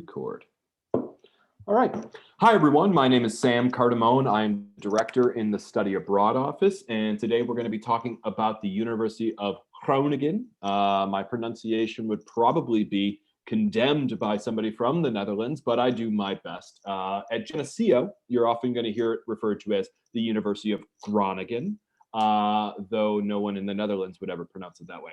Record. All right. Hi, everyone. My name is Sam Cardamone. I'm director in the Study Abroad office, and today we're going to be talking about the University of Groningen. My pronunciation would probably be condemned by somebody from the Netherlands, but I do my best. At Geneseo, you're often going to hear it referred to as the University of Groningen, though no one in the Netherlands would ever pronounce it that way.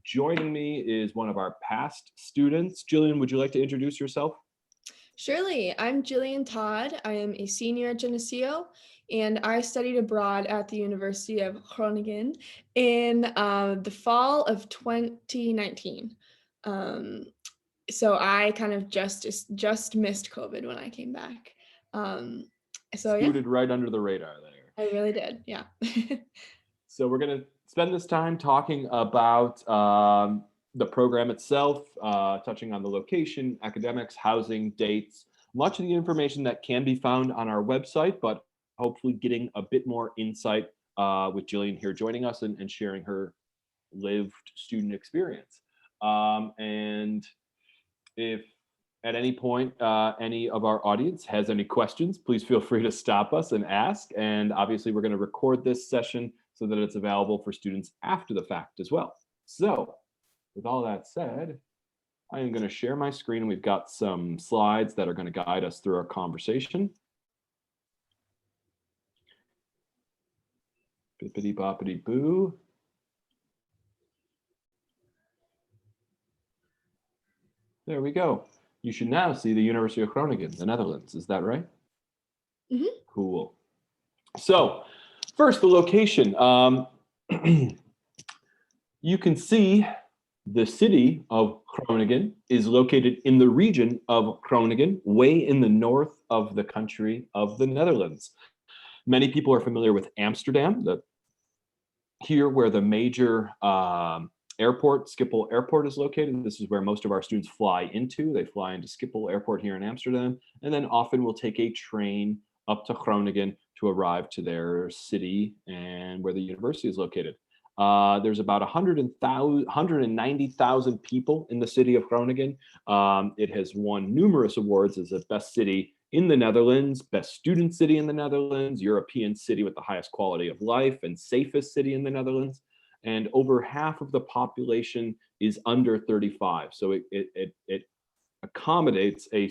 Joining me is one of our past students. Jillian, would you like to introduce yourself? Surely, I'm Jillian Todd. I am a senior at Geneseo, and I studied abroad at the University of Groningen in the fall of 2019. Um, so I kind of just missed COVID when I came back. Um, so yeah, Scooted right under the radar there. I really did. Yeah. So we're going to spend this time talking about the program itself, touching on the location, academics, housing, dates, much of the information that can be found on our website, but hopefully getting a bit more insight with Jillian here joining us and sharing her lived student experience. And if at any point any of our audience has any questions, please feel free to stop us and ask. And obviously, we're going to record this session so that it's available for students after the fact as well. So, with all that said, I am going to share my screen. We've got some slides that are going to guide us through our conversation. Bippity boppity boo. There we go. You should now see the University of Groningen, the Netherlands. Is that right? Mhm. Cool. So, first, the location. You can see the city of Groningen is located in the region of Groningen, way in the north of the country of the Netherlands. Many people are familiar with Amsterdam, here where the major airport, Schiphol Airport, is located. This is where most of our students fly into. They fly into Schiphol Airport here in Amsterdam, and then often will take a train up to Groningen to arrive to their city and where the university is located. There's about 190,000 people in the city of Groningen. It has won numerous awards as the best city in the Netherlands, best student city in the Netherlands, European city with the highest quality of life, and safest city in the Netherlands. And over half of the population is under 35. So it accommodates a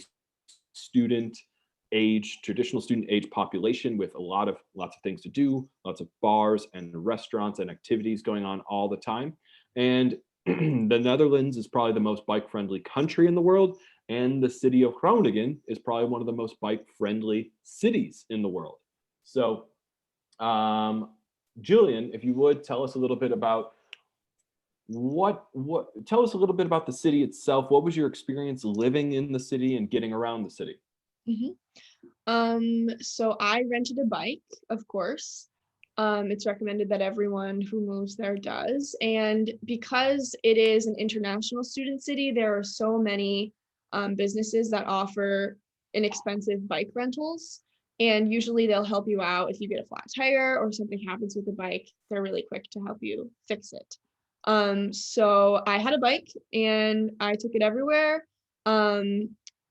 traditional student age population with lots of things to do, lots of bars and restaurants and activities going on all the time. And the Netherlands is probably the most bike friendly country in the world, and the city of Groningen is probably one of the most bike friendly cities in the world. So, Julian, if you would tell us a little bit about tell us a little bit about the city itself. What was your experience living in the city and getting around the city? Mhm. So I rented a bike, of course. It's recommended that everyone who moves there does. And because it is an international student city, there are so many businesses that offer inexpensive bike rentals. And usually they'll help you out if you get a flat tire or something happens with the bike. They're really quick to help you fix it. So I had a bike and I took it everywhere.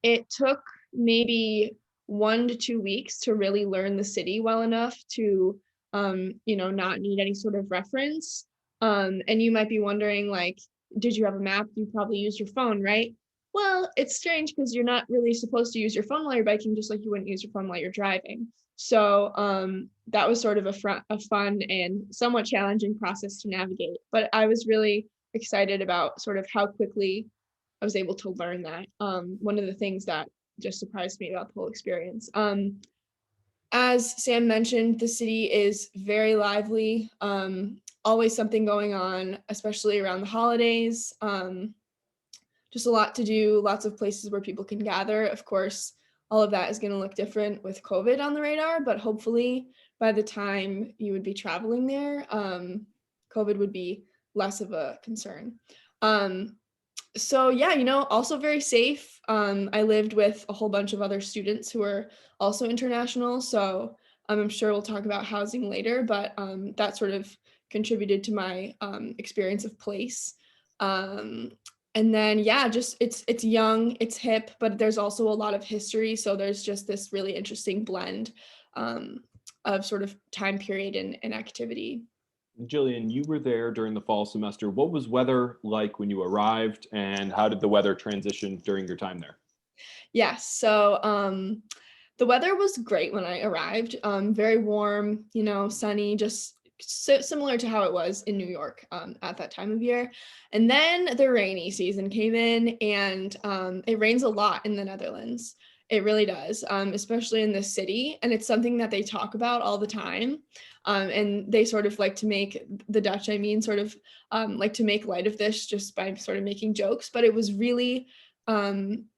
It took maybe 1 to 2 weeks to really learn the city well enough to not need any sort of reference. And you might be wondering, like, did you have a map? You probably used your phone, right? Well, it's strange because you're not really supposed to use your phone while you're biking, just like you wouldn't use your phone while you're driving. So that was sort of a fun and somewhat challenging process to navigate. But I was really excited about sort of how quickly I was able to learn that. One of the things that just surprised me about the whole experience. As Sam mentioned, the city is very lively, always something going on, especially around the holidays. Just a lot to do, lots of places where people can gather. Of course, all of that is going to look different with COVID on the radar, but hopefully by the time you would be traveling there, COVID would be less of a concern. So yeah, also very safe. I lived with a whole bunch of other students who are also international, so I'm sure we'll talk about housing later, but that sort of contributed to my experience of place. Um, And then yeah, just it's young, it's hip, but there's also a lot of history. So there's just this really interesting blend um, of sort of time period and activity. Jillian, you were there during the fall semester. What was weather like when you arrived, and how did the weather transition during your time there? Yes. So the weather was great when I arrived. Very warm, you know, sunny, just similar to how it was in New York at that time of year. And then the rainy season came in, and it rains a lot in the Netherlands. It really does, especially in the city. And it's something that they talk about all the time. And they sort of like to make the Dutch, I mean, sort of like to make light of this just by sort of making jokes. But it was really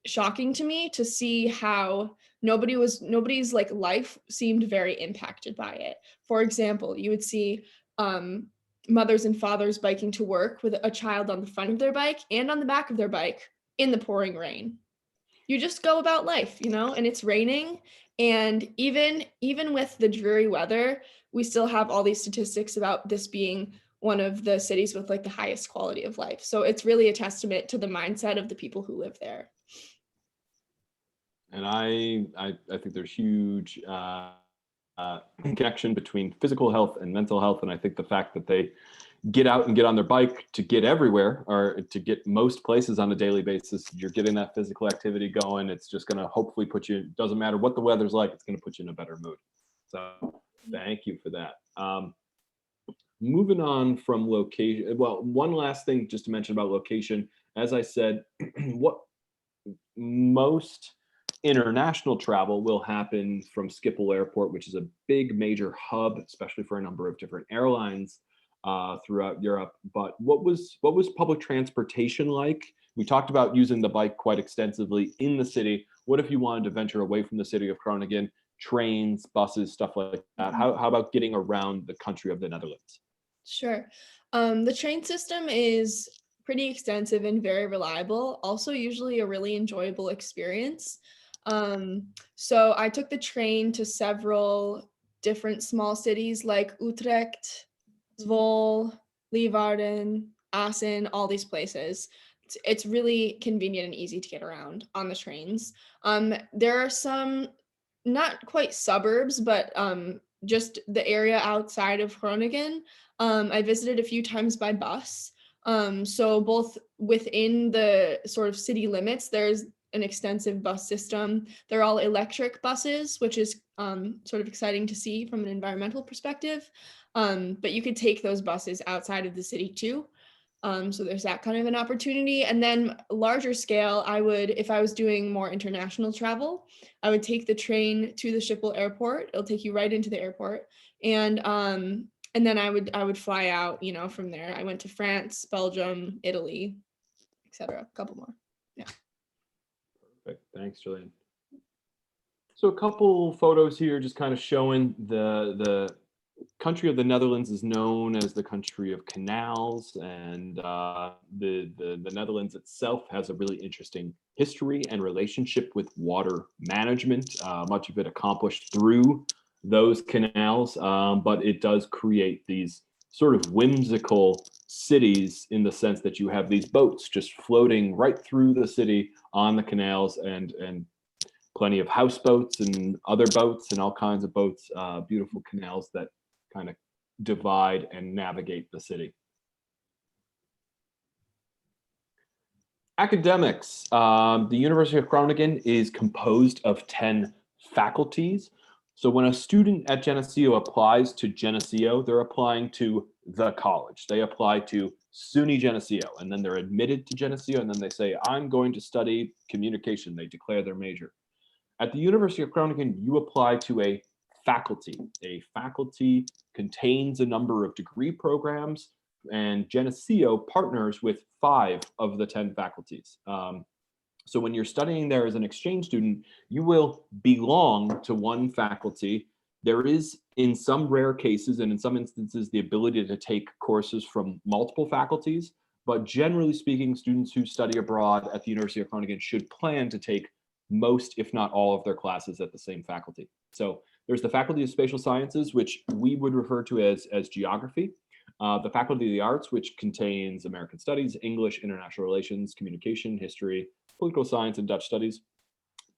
shocking to me to see how nobody's like life seemed very impacted by it. For example, you would see um, mothers and fathers biking to work with a child on the front of their bike and on the back of their bike in the pouring rain. You just go about life, you know, and it's raining. And even with the dreary weather, we still have all these statistics about this being one of the cities with like the highest quality of life. So it's really a testament to the mindset of the people who live there. And I think there's huge connection between physical health and mental health. And I think the fact that they get out and get on their bike to get everywhere, or to get most places on a daily basis, you're getting that physical activity going. It's just going to hopefully put you, doesn't matter what the weather's like, it's going to put you in a better mood. So thank you for that. Moving on from location, well, one last thing just to mention about location. As I said, what most international travel will happen from Schiphol Airport, which is a big major hub, especially for a number of different airlines throughout Europe. But what was public transportation like? We talked about using the bike quite extensively in the city. What if you wanted to venture away from the city of Groningen? Trains, buses, stuff like that. How about getting around the country of the Netherlands? Sure. The train system is pretty extensive and very reliable, also usually a really enjoyable experience. So I took the train to several different small cities like Utrecht, Zwolle, Leeuwarden, Assen, all these places. It's really convenient and easy to get around on the trains. There are some not quite suburbs, but just the area outside of Groningen. I visited a few times by bus. So both within the sort of city limits, there's an extensive bus system. They're all electric buses, which is sort of exciting to see from an environmental perspective. But you could take those buses outside of the city too. So there's that kind of an opportunity. And then larger scale, if I was doing more international travel, I would take the train to the Schiphol airport. It'll take you right into the airport. And then I would fly out, you know, from there. I went to France, Belgium, Italy, etc. A couple more. Yeah. Perfect. Thanks, Julian. So a couple photos here just kind of showing the country of the Netherlands is known as the country of canals, and the Netherlands itself has a really interesting history and relationship with water management. Much of it accomplished through those canals, but it does create these sort of whimsical cities in the sense that you have these boats just floating right through the city on the canals, and plenty of houseboats and other boats and all kinds of boats, beautiful canals that kind of divide and navigate the city. Academics. The University of Groningen is composed of 10 faculties. So when a student at Geneseo applies to Geneseo, they're applying to the college. They apply to SUNY Geneseo, and then they're admitted to Geneseo, and then they say, I'm going to study communication. They declare their major. At the University of Groningen, you apply to a faculty. A faculty contains a number of degree programs, and Geneseo partners with 5 of the 10 faculties. So when you're studying there as an exchange student, you will belong to one faculty. There is, in some rare cases and in some instances, the ability to take courses from multiple faculties. But generally speaking, students who study abroad at the University of Groningen should plan to take most, if not all, of their classes at the same faculty. So there's the Faculty of Spatial Sciences, which we would refer to as geography. The Faculty of the Arts, which contains American Studies, English, International Relations, Communication, History, Political Science, and Dutch Studies.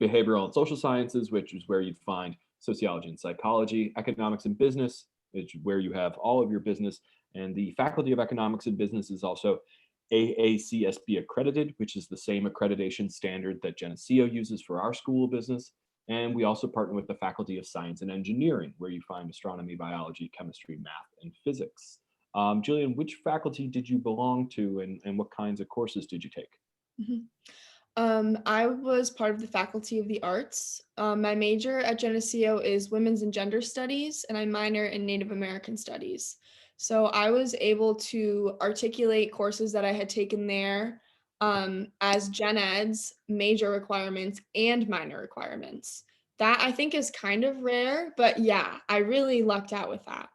Behavioral and Social Sciences, which is where you'd find Sociology and Psychology. Economics and Business, which is where you have all of your business. And the Faculty of Economics and Business is also AACSB accredited, which is the same accreditation standard that Geneseo uses for our School of Business. And we also partner with the Faculty of Science and Engineering, where you find astronomy, biology, chemistry, math, and physics. Jillian, which faculty did you belong to, and what kinds of courses did you take? I was part of the Faculty of the Arts. My major at Geneseo is Women's and Gender Studies, and I minor in Native American Studies. So I was able to articulate courses that I had taken there as Gen Ed's major requirements and minor requirements. That I think is kind of rare, but yeah, I really lucked out with that.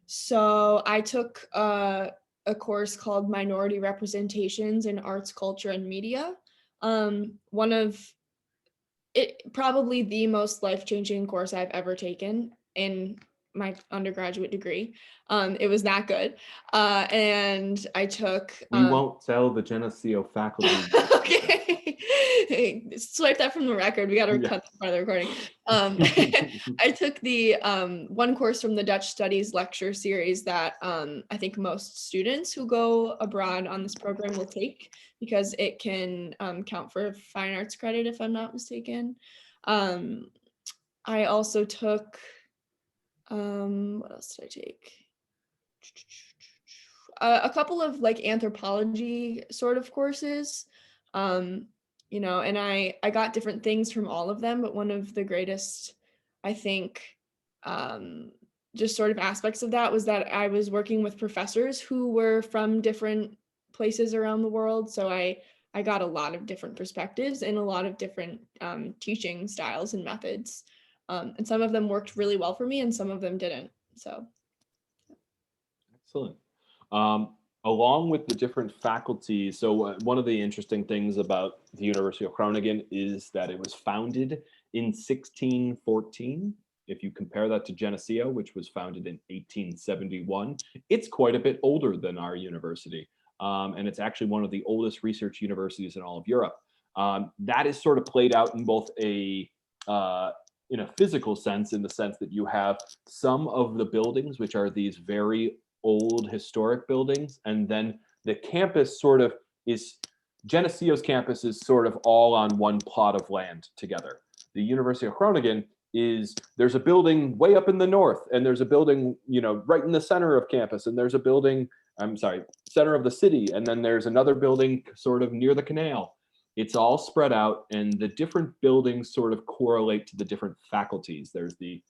So I took a course called Minority Representations in Arts, Culture, and Media. One of it, probably the most life-changing course I've ever taken in my undergraduate degree. It was that good. And I took. We won't tell the Geneseo faculty. Okay. Swipe that from the record. We got to cut that part of the recording. I took the one course from the Dutch Studies lecture series that I think most students who go abroad on this program will take, because it can count for fine arts credit, if I'm not mistaken. I also took, what else did I take? A couple of like anthropology sort of courses, and I got different things from all of them, but one of the greatest, I think, just sort of aspects of that was that I was working with professors who were from different places around the world. So I got a lot of different perspectives and a lot of different teaching styles and methods. And some of them worked really well for me and some of them didn't. So. Excellent. Along with the different faculties, so one of the interesting things about the University of Groningen is that it was founded in 1614. If you compare that to Geneseo, which was founded in 1871, it's quite a bit older than our university. And it's actually one of the oldest research universities in all of Europe. That is sort of played out in both in a physical sense, in the sense that you have some of the buildings, which are these very old historic buildings, and then the campus sort of is, Geneseo's campus is sort of all on one plot of land together. The University of Groningen there's a building way up in the north, and there's a building, right in the center of campus, and there's a building, center of the city, and then there's another building sort of near the canal. It's all spread out, and the different buildings sort of correlate to the different faculties. There's the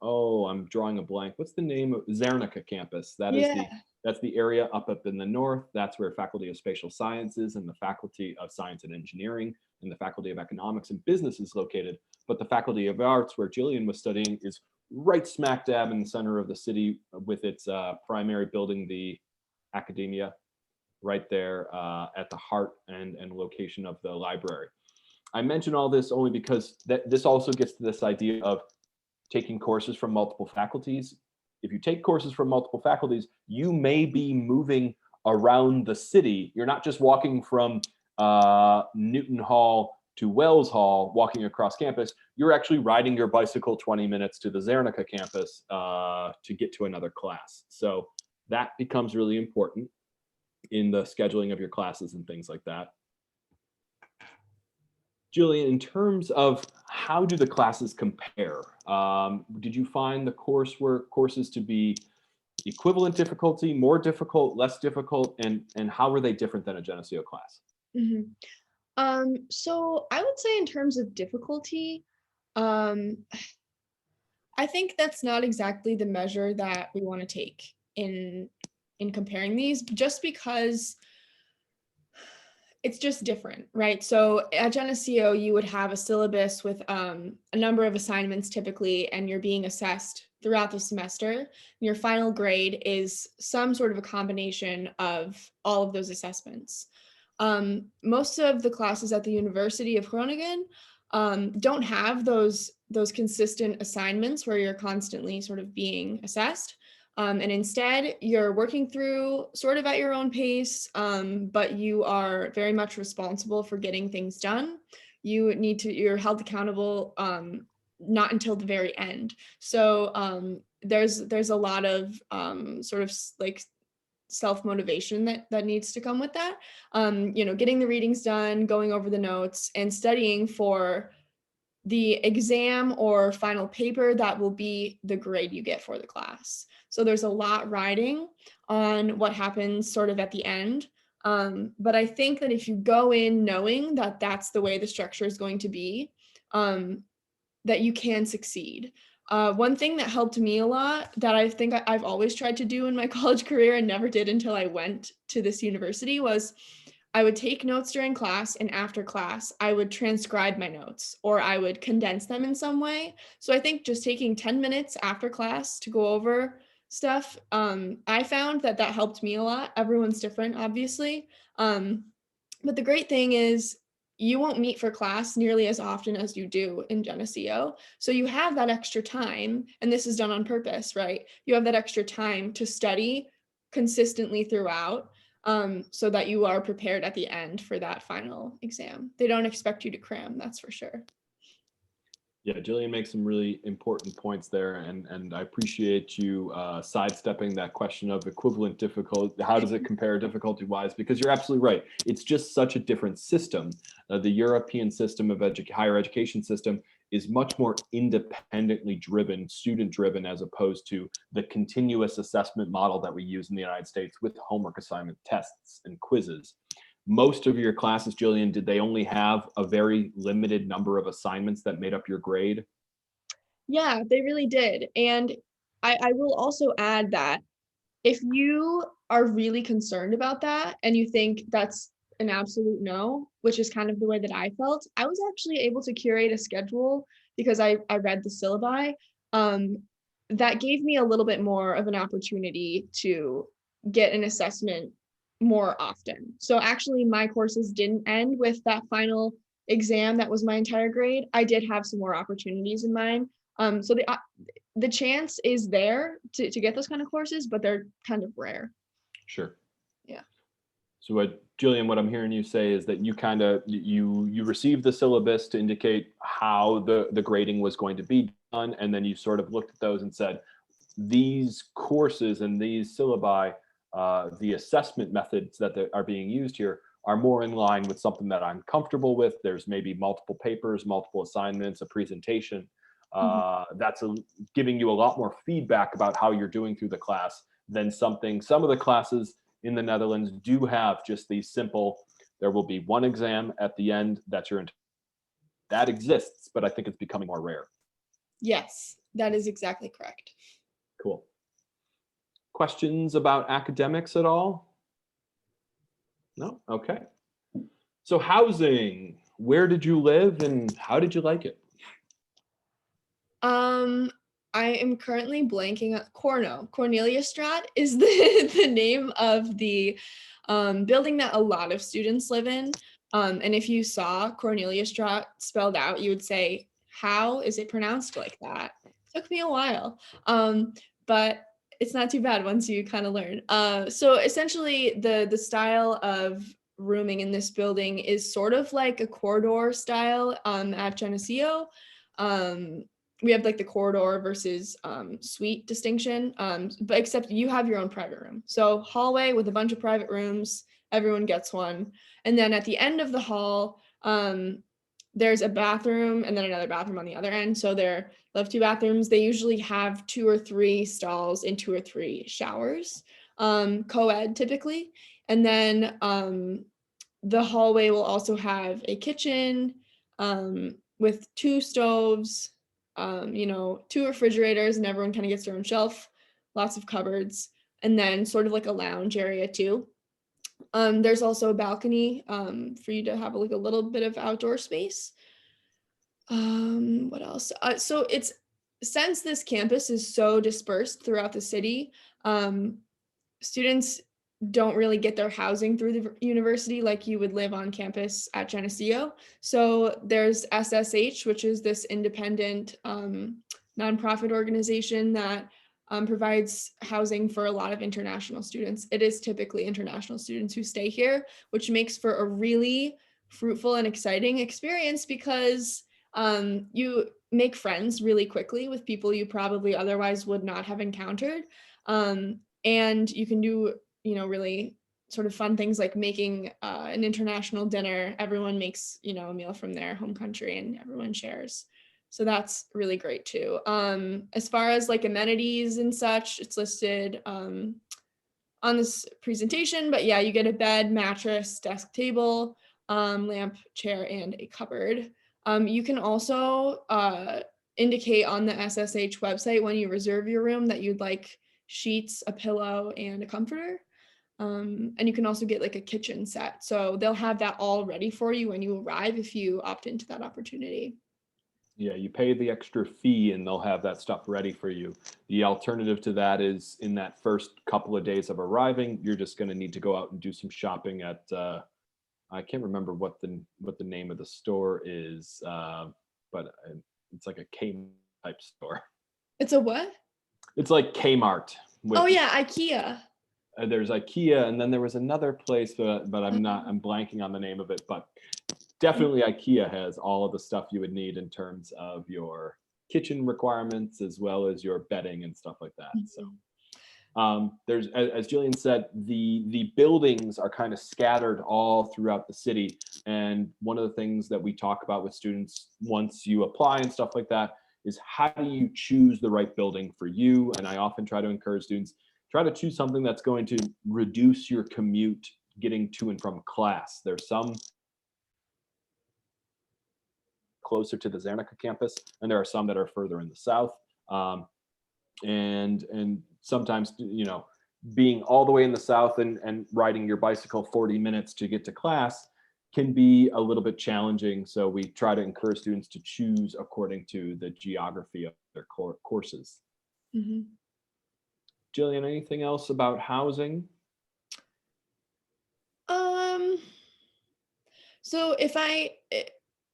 I'm drawing a blank. What's the name of Zernike campus? That's the area up in the north. That's where Faculty of Spatial Sciences and the Faculty of Science and Engineering and the Faculty of Economics and Business is located. But the Faculty of Arts, where Jillian was studying, is right smack dab in the center of the city, with its primary building, the Academia, right there at the heart and location of the library. I mention all this only because this also gets to this idea of taking courses from multiple faculties. If you take courses from multiple faculties, you may be moving around the city. You're not just walking from Newton Hall to Wells Hall, walking across campus. You're actually riding your bicycle 20 minutes to the Zernike campus to get to another class. So that becomes really important in the scheduling of your classes and things like that. Jillian, in terms of how do the classes compare? Did you find the courses to be equivalent difficulty, more difficult, less difficult, and how were they different than a Geneseo class? So I would say in terms of difficulty, I think that's not exactly the measure that we want to take in comparing these, just because it's just different, right? So at Geneseo, you would have a syllabus with a number of assignments typically, and you're being assessed throughout the semester. Your final grade is some sort of a combination of all of those assessments. Most of the classes at the University of Groningen don't have those consistent assignments where you're constantly sort of being assessed. And instead, you're working through sort of at your own pace, but you are very much responsible for getting things done. You're held accountable, not until the very end. So there's a lot of sort of like self-motivation that needs to come with that. Getting the readings done, going over the notes, and studying for the exam or final paper that will be the grade you get for the class. So there's a lot riding on what happens sort of at the end. But I think that if you go in knowing that that's the way the structure is going to be, that you can succeed. One thing that helped me a lot that I think I've always tried to do in my college career and never did until I went to this university was I would take notes during class, and after class, I would transcribe my notes or I would condense them in some way. So I think just taking 10 minutes after class to go over stuff, I found that helped me a lot. Everyone's different, obviously. But the great thing is you won't meet for class nearly as often as you do in Geneseo. So you have that extra time, and this is done on purpose, right? You have that extra time to study consistently throughout, so that you are prepared at the end for that final exam. They don't expect you to cram, that's for sure. Yeah, Jillian makes some really important points there, and I appreciate you sidestepping that question of equivalent difficulty. How does it compare difficulty-wise? Because you're absolutely right. It's just such a different system. The European system of higher education system is much more independently driven, student-driven, as opposed to the continuous assessment model that we use in the United States with homework assignment tests and quizzes. Most of your classes, Jillian, did they only have a very limited number of assignments that made up your grade? Yeah, they really did. And I will also add that if you are really concerned about that and you think that's an absolute no, which is kind of the way that I felt, I was actually able to curate a schedule because I read the syllabi. Um, that gave me a little bit more of an opportunity to get an assessment more often. So actually, my courses didn't end with that final exam that was my entire grade. I did have some more opportunities in mine. So the chance is there to get those kind of courses, but they're kind of rare. Sure. Yeah. So what, Jillian, what I'm hearing you say is that you kind of you received the syllabus to indicate how the grading was going to be done, and then you sort of looked at those and said, these courses and these syllabi, the assessment methods that are being used here are more in line with something that I'm comfortable with. There's maybe multiple papers, multiple assignments, a presentation. That's giving you a lot more feedback about how you're doing through the class than some of the classes in the Netherlands do have just these simple, there will be one exam at the end, that exists, but I think it's becoming more rare. Yes, that is exactly correct. Cool. Questions about academics at all? No? Okay. So housing, where did you live and how did you like it? I am currently blanking on Corneliusstraat is the name of the building that a lot of students live in. And if you saw Corneliusstraat spelled out, you would say, how is it pronounced like that? Took me a while. But it's not too bad once you kind of learn. So essentially the style of rooming in this building is sort of like a corridor style at Geneseo. We have like the corridor versus suite distinction, but except you have your own private room. So hallway with a bunch of private rooms, everyone gets one. And then at the end of the hall, there's a bathroom and then another bathroom on the other end. So they're have two bathrooms. They usually have 2 or 3 stalls and 2 or 3 showers, co-ed typically. And then the hallway will also have a kitchen with 2 stoves, 2 refrigerators, and everyone kind of gets their own shelf, lots of cupboards, and then sort of like a lounge area too. There's also a balcony for you to have like a little bit of outdoor space. What else? So it's since this campus is so dispersed throughout the city, students don't really get their housing through the university like you would live on campus at Geneseo. So there's SSH, which is this independent nonprofit organization that provides housing for a lot of international students. It is typically international students who stay here, which makes for a really fruitful and exciting experience because you make friends really quickly with people you probably otherwise would not have encountered. And you can do, really sort of fun things like making an international dinner. Everyone makes, a meal from their home country and everyone shares. So that's really great too. As far as like amenities and such, it's listed on this presentation, but yeah, you get a bed, mattress, desk, table, lamp, chair, and a cupboard. You can also indicate on the SSH website when you reserve your room that you'd like sheets, a pillow, and a comforter. And you can also get like a kitchen set. So they'll have that all ready for you when you arrive if you opt into that opportunity. Yeah, you pay the extra fee and they'll have that stuff ready for you. The alternative to that is in that first couple of days of arriving, you're just going to need to go out and do some shopping at I can't remember what the name of the store is, but it's like a K type store. It's a what? It's like Kmart. Oh yeah, IKEA. There's IKEA, and then there was another place, but I'm blanking on the name of it. But definitely IKEA has all of the stuff you would need in terms of your kitchen requirements as well as your bedding and stuff like that. So there's, as Jillian said, the buildings are kind of scattered all throughout the city. And one of the things that we talk about with students once you apply and stuff like that is how do you choose the right building for you? And I often try to encourage students, try to choose something that's going to reduce your commute getting to and from class. There's some closer to the Zernica campus, and there are some that are further in the south. And sometimes, being all the way in the south and riding your bicycle 40 minutes to get to class can be a little bit challenging. So we try to encourage students to choose according to the geography of their courses. Mm-hmm. Jillian, anything else about housing? So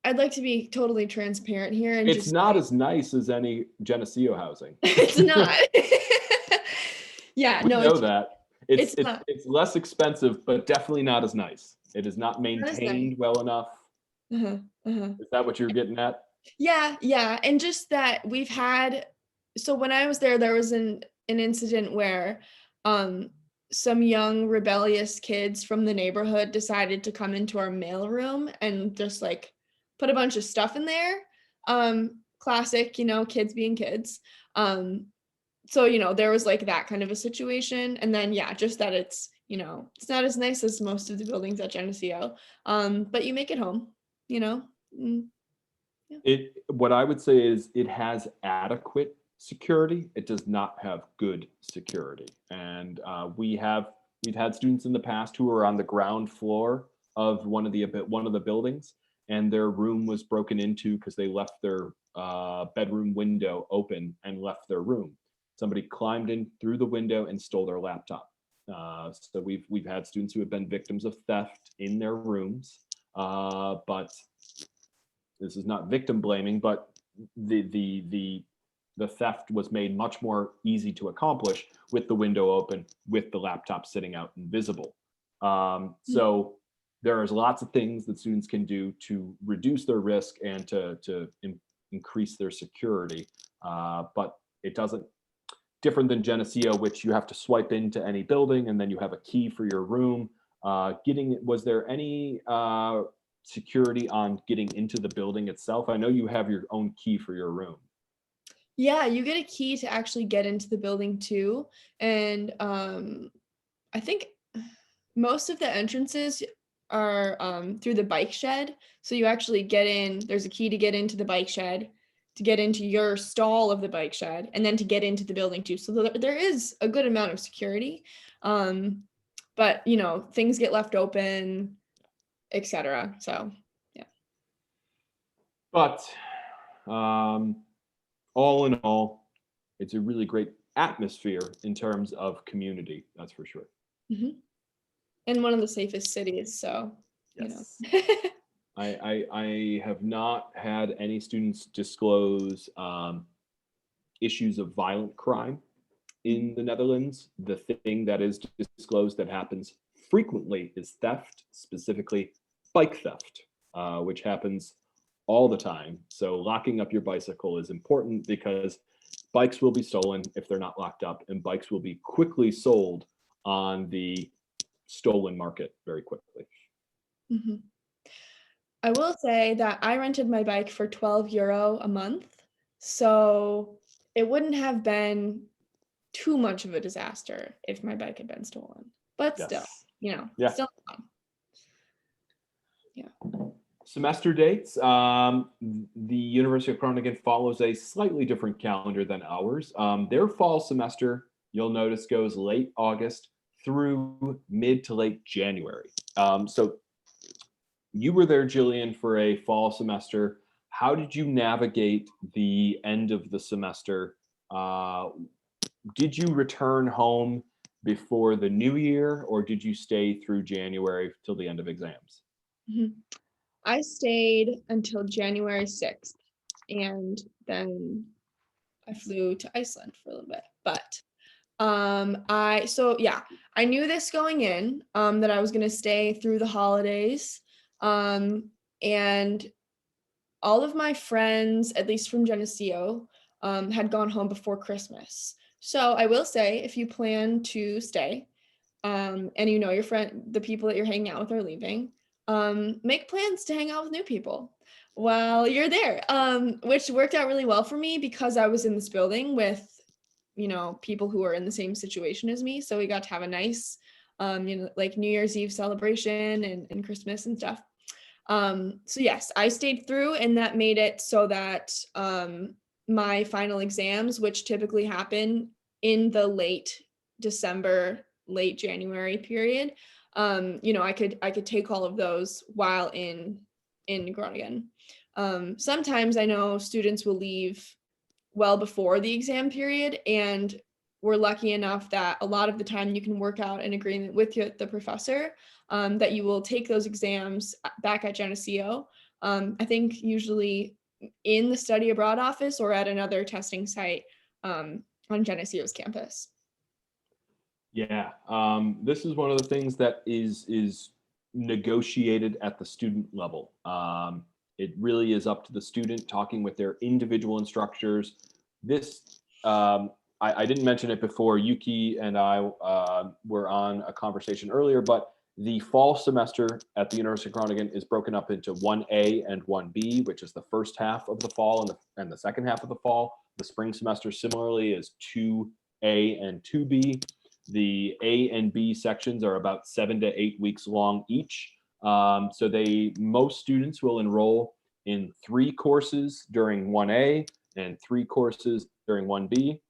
I'd like to be totally transparent here and It's just not as nice as any Geneseo housing. it's not. Yeah, We no, know that. it's not. It's less expensive, but definitely not as nice. It is not Not as nice. maintained well enough. Uh-huh, uh-huh. Is that what you're getting at? Yeah, and just that we've had. So when I was there was an incident where some young rebellious kids from the neighborhood decided to come into our mailroom and just like put a bunch of stuff in there. Classic, kids being kids. So there was like that kind of a situation, and then yeah, just that it's not as nice as most of the buildings at Geneseo, but you make it home. Mm, yeah. What I would say is it has adequate security. It does not have good security. And we've had students in the past who were on the ground floor of one of the buildings, and their room was broken into because they left their bedroom window open and left their room. Somebody climbed in through the window and stole their laptop. So we've had students who have been victims of theft in their rooms, but this is not victim blaming, but the theft was made much more easy to accomplish with the window open, with the laptop sitting out invisible. So there's lots of things that students can do to reduce their risk and to increase their security, but it doesn't. Different than Geneseo, which you have to swipe into any building and then you have a key for your room. Was there any security on getting into the building itself? I know you have your own key for your room. Yeah, you get a key to actually get into the building too. And I think most of the entrances are through the bike shed. So you actually get in, there's a key to get into the bike shed, to get into your stall of the bike shed, and then to get into the building too. So there is a good amount of security. But things get left open, etc. So yeah. But all in all, it's a really great atmosphere in terms of community. That's for sure. Mm-hmm. in one of the safest cities, so, Yes. I have not had any students disclose issues of violent crime in the Netherlands. The thing that is disclosed that happens frequently is theft, specifically bike theft, which happens all the time. So locking up your bicycle is important because bikes will be stolen if they're not locked up, and bikes will be quickly sold on the stolen market very quickly. Mhm. I will say that I rented my bike for €12 a month, so it wouldn't have been too much of a disaster if my bike had been stolen. But still, Yes. Yeah. still fun. Yeah. Semester dates. The University of Groningen follows a slightly different calendar than ours. Their fall semester, you'll notice, goes late August through mid to late January. So you were there, Jillian, for a fall semester. How did you navigate the end of the semester? Did you return home before the new year, or did you stay through January till the end of exams? Mhm. I stayed until January 6th, and then I flew to Iceland for a little bit. But I knew this going in, that I was gonna stay through the holidays. And all of my friends, at least from Geneseo, had gone home before Christmas. So I will say, if you plan to stay, and you know the people that you're hanging out with are leaving, make plans to hang out with new people while you're there, which worked out really well for me because I was in this building with, people who are in the same situation as me. So we got to have a nice, like New Year's Eve celebration and Christmas and stuff. So yes, I stayed through, and that made it so that my final exams, which typically happen in the late December, late January period, I could take all of those while in Groningen. Sometimes I know students will leave well before the exam period, and we're lucky enough that a lot of the time you can work out an agreement with the professor, that you will take those exams back at Geneseo. I think usually in the study abroad office or at another testing site, on Geneseo's campus. Yeah, this is one of the things that is negotiated at the student level. It really is up to the student talking with their individual instructors. This I didn't mention it before. Yuki and I were on a conversation earlier, but the fall semester at the University of Groningen is broken up into 1A and 1B, which is the first half of the fall and the second half of the fall. The spring semester similarly is 2A and 2B. The A and B sections are about 7 to 8 weeks long each. So most students will enroll in 3 courses during 1A and 3 courses during 1B.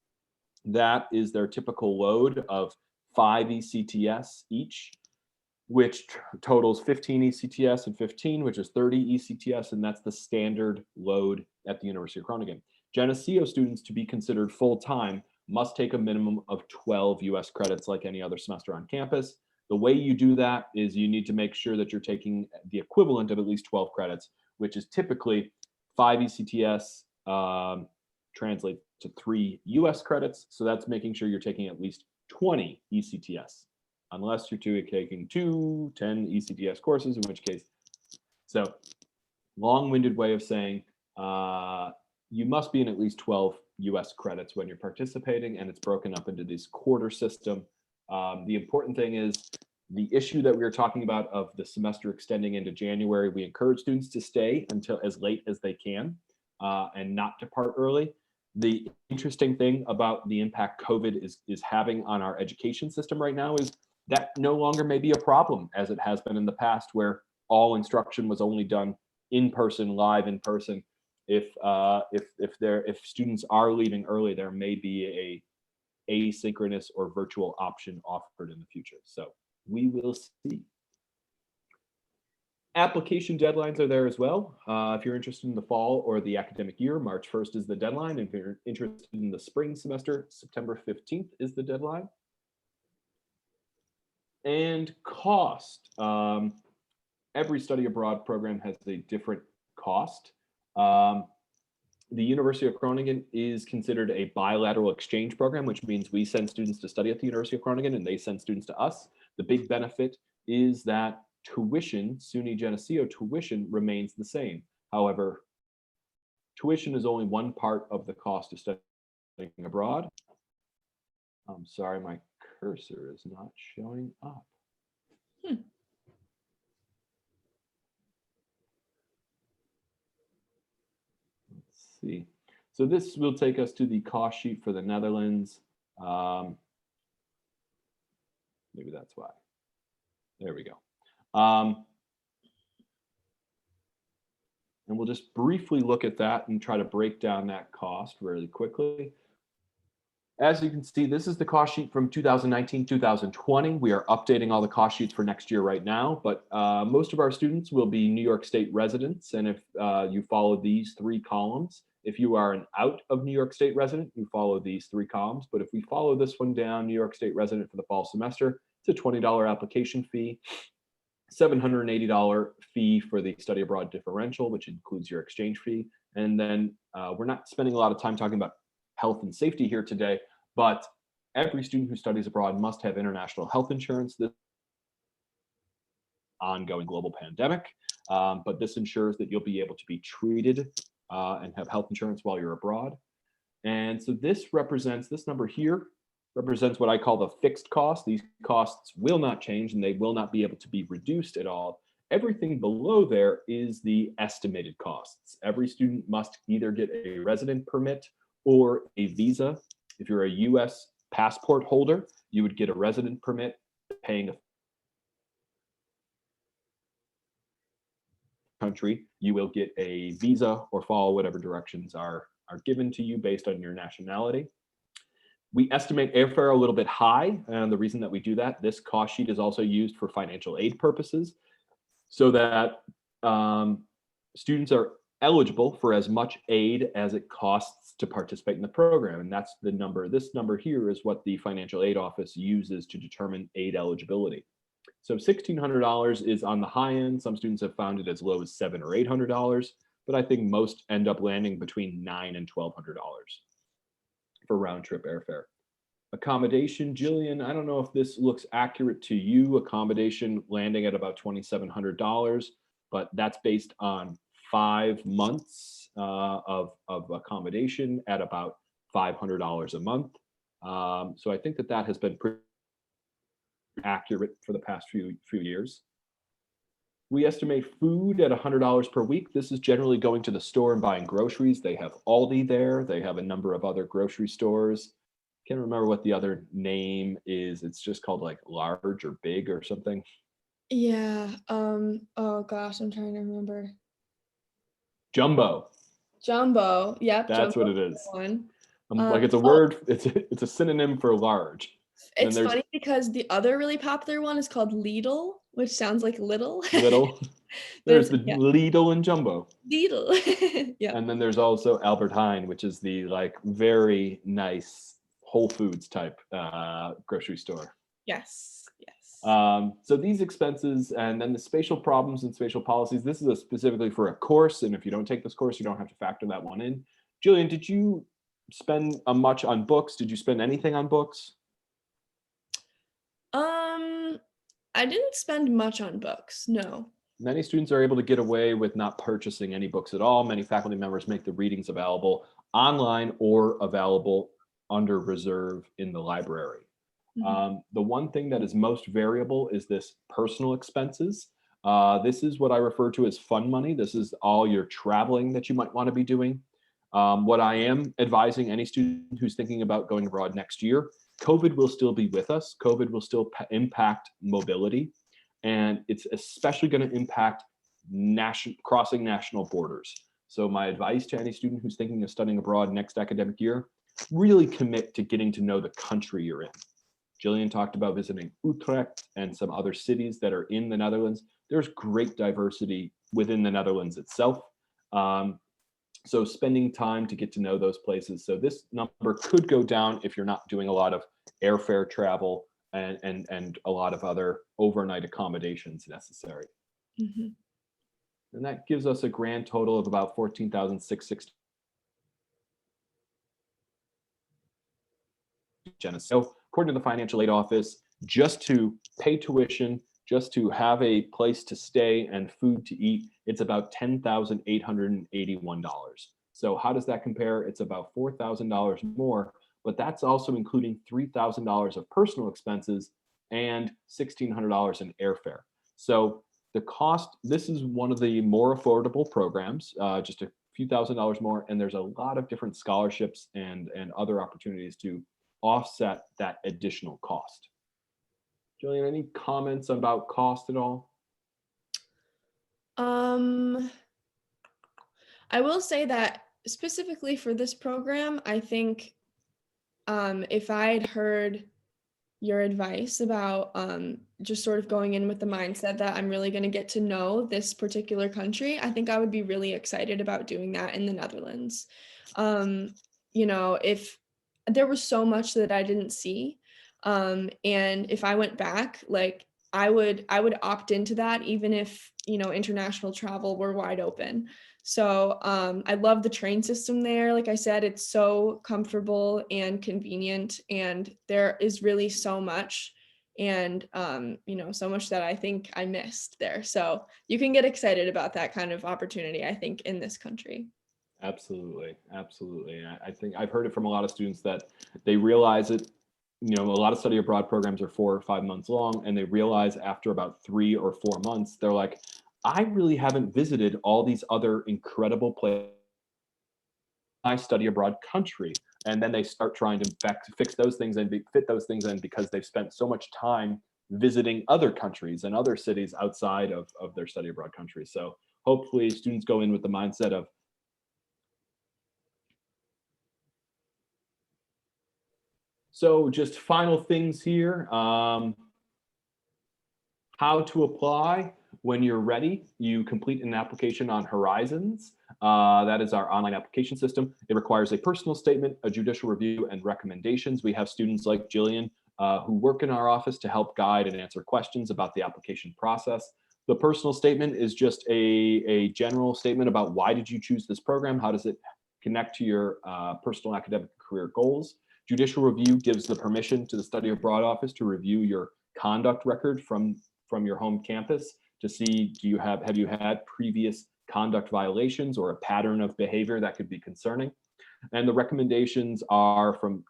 That is their typical load of 5 ECTS each, which totals 15 ECTS and 15, which is 30 ECTS, and that's the standard load at the University of Groningen. Geneseo students, to be considered full-time, must take a minimum of 12 US credits like any other semester on campus. The way you do that is you need to make sure that you're taking the equivalent of at least 12 credits, which is typically 5 ECTS, translates to 3 US credits. So that's making sure you're taking at least 20 ECTS, unless you're taking 10 ECTS courses, in which case, so long-winded way of saying you must be in at least 12 US credits when you're participating, and it's broken up into this quarter system. The important thing is the issue that we were talking about of the semester extending into January. We encourage students to stay until as late as they can and not depart early. The interesting thing about the impact COVID is having on our education system right now is that no longer may be a problem as it has been in the past, where all instruction was only done in person, live in person. If students are leaving early, there may be a asynchronous or virtual option offered in the future. So we will see. Application deadlines are there as well. If you're interested in the fall or the academic year, March 1st is the deadline. If you're interested in the spring semester, September 15th is the deadline. And cost. Every study abroad program has a different cost. Um, the University of Groningen is considered a bilateral exchange program, which means we send students to study at the University of Groningen and they send students to us. The big benefit is that tuition, SUNY Geneseo tuition, remains the same. However, tuition is only one part of the cost of studying abroad. I'm sorry, my cursor is not showing up. Hmm. Let's see. So this will take us to the cost sheet for the Netherlands. Maybe that's why. There we go. And we'll just briefly look at that and try to break down that cost really quickly. As you can see, this is the cost sheet from 2019, 2020. We are updating all the cost sheets for next year right now, but most of our students will be New York State residents. And if you follow these three columns, if you are an out of New York State resident, you follow these three columns. But if we follow this one down, New York State resident for the fall semester, it's a $20 application fee, $780 fee for the study abroad differential, which includes your exchange fee. And then we're not spending a lot of time talking about health and safety here today, but every student who studies abroad must have international health insurance. This ongoing global pandemic, but this ensures that you'll be able to be treated and have health insurance while you're abroad. And so this number here represents what I call the fixed cost. These costs will not change and they will not be able to be reduced at all. Everything below there is the estimated costs. Every student must either get a resident permit or a visa. If you're a US passport holder, you would get a resident permit paying a country. You will get a visa or follow whatever directions are given to you based on your nationality. We estimate airfare a little bit high, and the reason that we do that, this cost sheet is also used for financial aid purposes, so that students are eligible for as much aid as it costs to participate in the program. And that's the number. This number here is what the financial aid office uses to determine aid eligibility. So $1,600 is on the high end. Some students have found it as low as $700 or $800, but I think most end up landing between $900 and $1,200 for round trip airfare. Accommodation, Jillian, I don't know if this looks accurate to you. Accommodation landing at about $2,700, but that's based on 5 months of accommodation at about $500 a month. So I think that has been pretty accurate for the past few years. We estimate food at $100 per week. This is generally going to the store and buying groceries. They have Aldi there. They have a number of other grocery stores. Can't remember what the other name is. It's just called like large or big or something. Yeah. Oh gosh, I'm trying to remember. Jumbo. Jumbo. Yep. That's Jumbo what it is. one. Like it's a word. It's a synonym for large. It's funny because the other really popular one is called Lidl, which sounds like little. Little. There's the Lidl and Jumbo. Lidl. Yeah. And then there's also Albert Heijn, which is the like very nice Whole Foods type grocery store. Yes. Yes. So these expenses and then the spatial problems and spatial policies, this is specifically for a course. And if you don't take this course, you don't have to factor that one in. Jillian, did you spend much on books? Did you spend anything on books? I didn't spend much on books, no. Many students are able to get away with not purchasing any books at all. Many faculty members make the readings available online or available under reserve in the library. Mm-hmm. The one thing that is most variable is this personal expenses. This is what I refer to as fun money. This is all your traveling that you might want to be doing. What I am advising any student who's thinking about going abroad next year, COVID will still be with us. COVID will still impact mobility. And it's especially going to impact crossing national borders. So my advice to any student who's thinking of studying abroad next academic year, really commit to getting to know the country you're in. Jillian talked about visiting Utrecht and some other cities that are in the Netherlands. There's great diversity within the Netherlands itself. So spending time to get to know those places. So this number could go down if you're not doing a lot of airfare travel and a lot of other overnight accommodations necessary. Mhm. And that gives us a grand total of about 14,660 Genesis. So according to the financial aid office, just to pay tuition, just to have a place to stay and food to eat, it's about $10,881. So how does that compare? It's about $4,000 more, but that's also including $3,000 of personal expenses and $1,600 in airfare. So the cost, this is one of the more affordable programs, just a few $1,000s more, and there's a lot of different scholarships and other opportunities to offset that additional cost. Jillian, any comments about cost at all? Um, I will say that specifically for this program, I think if I'd heard your advice about just sort of going in with the mindset that I'm really going to get to know this particular country, I think I would be really excited about doing that in the Netherlands. You know, if there was so much that I didn't see, and if I went back, like I would opt into that even if, you know, international travel were wide open. So I love the train system there. Like I said, it's so comfortable and convenient, and there is really so much, and you know, so much that I think I missed there. So you can get excited about that kind of opportunity, I think, in this country. Absolutely, absolutely. I think I've heard it from a lot of students that they realize it. You know, a lot of study abroad programs are 4 or 5 months long, and they realize after about 3 or 4 months, they're like, I really haven't visited all these other incredible places I study abroad country. And then they start trying to fix those things and fit those things in because they've spent so much time visiting other countries and other cities outside of their study abroad country. So hopefully students go in with the mindset of, so just final things here. How to apply. When you're ready, you complete an application on Horizons. That is our online application system. It requires a personal statement, a judicial review, and recommendations. We have students like Jillian who work in our office to help guide and answer questions about the application process. The personal statement is just a general statement about why did you choose this program? How does it connect to your personal academic career goals? Judicial review gives the permission to the study abroad office to review your conduct record from your home campus to see, have you had previous conduct violations or a pattern of behavior that could be concerning. And the recommendations come from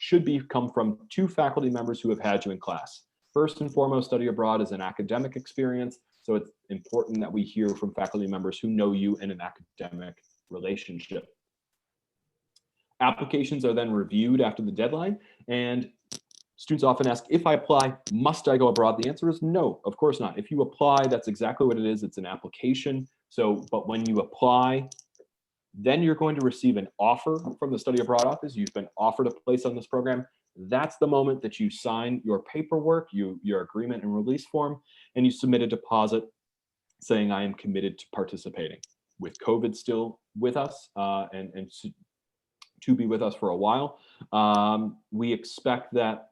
2 faculty members who have had you in class. First and foremost, study abroad is an academic experience, so it's important that we hear from faculty members who know you in an academic relationship. Applications are then reviewed after the deadline, and students often ask, if I apply, must I go abroad? The answer is no, of course not. If you apply, that's exactly what it is. It's an application. So, but when you apply, then you're going to receive an offer from the study abroad office. You've been offered a place on this program. That's the moment that you sign your paperwork, your agreement and release form, and you submit a deposit saying, I am committed to participating. With COVID still with us and to be with us for a while, we expect that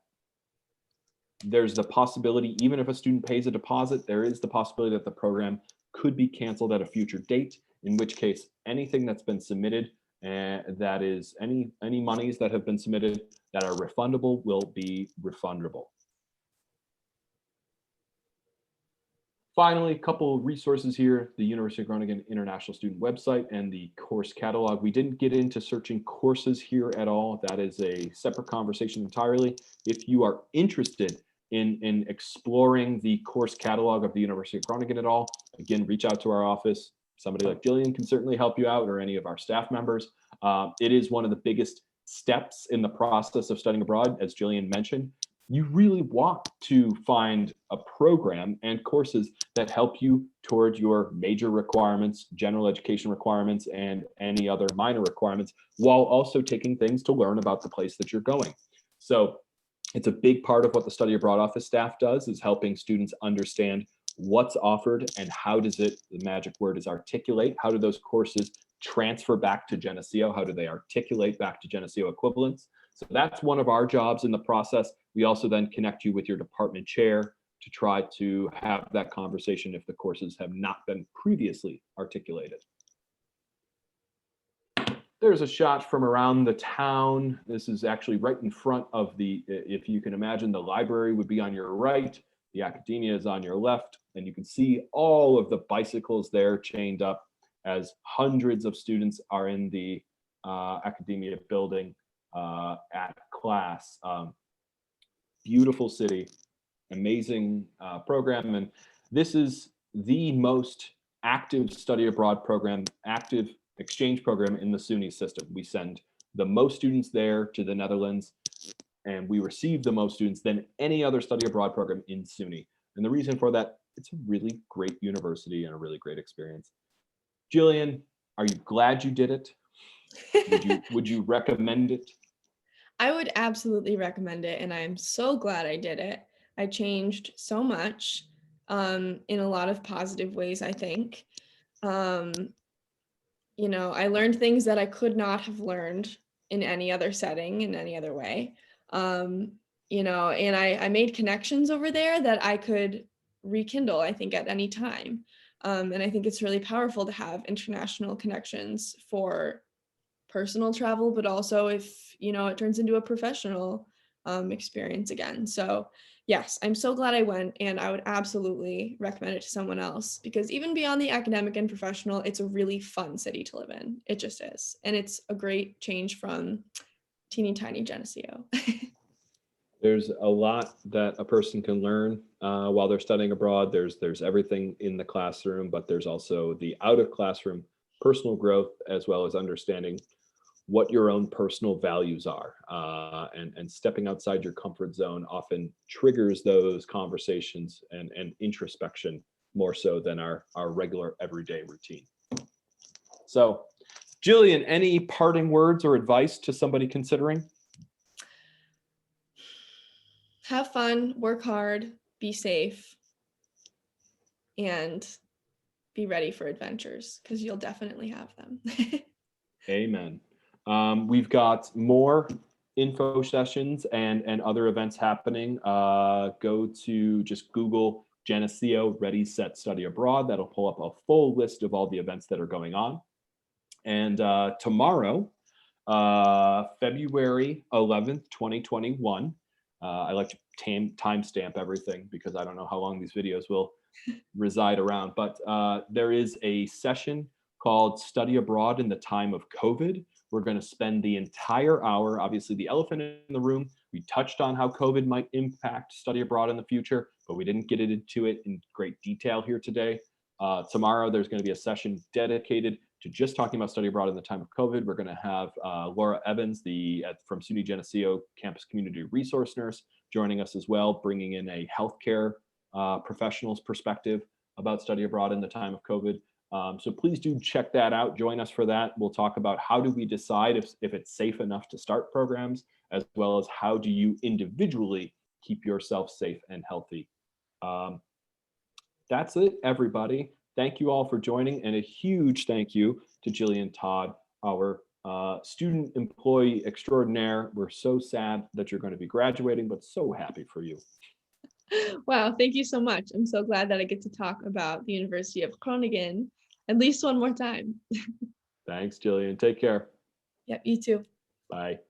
there's the possibility, even if a student pays a deposit, there is the possibility that the program could be canceled at a future date, in which case anything that's been submitted, that is any monies that have been submitted that are refundable will be refundable. Finally, a couple of resources here, the University of Groningen International Student website and the course catalog. We didn't get into searching courses here at all. That is a separate conversation entirely. If you are interested in exploring the course catalog of the University of Groningen at all, again, reach out to our office. Somebody like Jillian can certainly help you out, or any of our staff members. It is one of the biggest steps in the process of studying abroad, as Jillian mentioned. You really want to find a program and courses that help you toward your major requirements, general education requirements, and any other minor requirements, while also taking things to learn about the place that you're going. So it's a big part of what the study abroad office staff does, is helping students understand what's offered and how does it, the magic word is articulate, how do those courses transfer back to Geneseo? How do they articulate back to Geneseo equivalents? So that's one of our jobs in the process. We also then connect you with your department chair to try to have that conversation if the courses have not been previously articulated. There's a shot from around the town. This is actually right in front of the, if you can imagine, the library would be on your right, the academia is on your left, and you can see all of the bicycles there chained up as hundreds of students are in the academia building at class. Beautiful city, amazing program, and this is the most active study abroad program, active exchange program in the SUNY system. We send the most students there to the Netherlands, and we receive the most students than any other study abroad program in SUNY. And the reason for that, it's a really great university and a really great experience. Jillian, are you glad you did it? Would you recommend it? I would absolutely recommend it, and I'm so glad I did it. I changed so much in a lot of positive ways, I think. You know, I learned things that I could not have learned in any other setting, in any other way. You know, and I made connections over there that I could rekindle, I think, at any time. And I think it's really powerful to have international connections for personal travel, but also if, you know, it turns into a professional experience again. So yes, I'm so glad I went, and I would absolutely recommend it to someone else, because even beyond the academic and professional, it's a really fun city to live in. It just is. And it's a great change from teeny tiny Geneseo. There's a lot that a person can learn while they're studying abroad. There's everything in the classroom, but there's also the out of classroom personal growth, as well as understanding what your own personal values are. And stepping outside your comfort zone often triggers those conversations and introspection more so than our regular everyday routine. So, Jillian, any parting words or advice to somebody considering? Have fun, work hard, be safe, and be ready for adventures, because you'll definitely have them. Amen. We've got more info sessions and other events happening. Go to just Google Geneseo Ready, Set, Study Abroad. That'll pull up a full list of all the events that are going on. And tomorrow, February 11th, 2021, I like to timestamp everything because I don't know how long these videos will reside around, but there is a session called Study Abroad in the Time of COVID. We're going to spend the entire hour, obviously the elephant in the room. We touched on how COVID might impact study abroad in the future, but we didn't get into it in great detail here today. Tomorrow, there's going to be a session dedicated to just talking about study abroad in the time of COVID. We're going to have Laura Evans, from SUNY Geneseo Campus Community Resource Nurse, joining us as well, bringing in a healthcare professional's perspective about study abroad in the time of COVID. So please do check that out. Join us for that. We'll talk about how do we decide if it's safe enough to start programs, as well as how do you individually keep yourself safe and healthy. That's it, everybody. Thank you all for joining, and a huge thank you to Jillian Todd, our student employee extraordinaire. We're so sad that you're going to be graduating, but so happy for you. Wow, thank you so much. I'm so glad that I get to talk about the University of Groningen at least one more time. Thanks, Jillian. Take care. Yep, you too. Bye.